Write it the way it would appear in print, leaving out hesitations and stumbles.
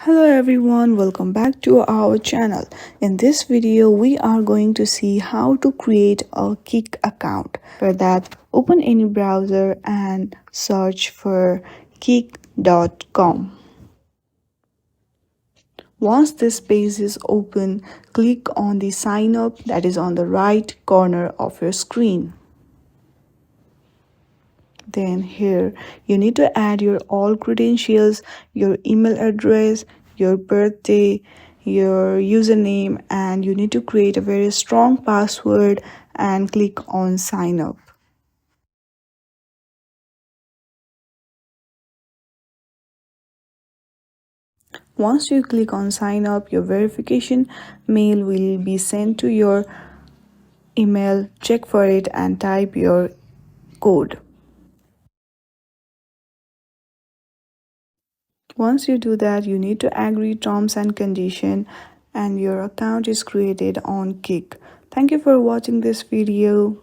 Hello everyone, welcome back to our channel. In this video, we are going to see how to create a Kik account. For that, open any browser and search for kik.com. Once this page is open, click on the sign up that is on the right corner of your screen. Then here you need to add your all credentials, your email address, your birthday, your username, and you need to create a very strong password and click on sign up. Once you click on sign up, your verification mail will be sent to your email. Check for it and type your code. Once you do that, you need to agree terms and condition and your account is created on Kik. Thank you for watching this video.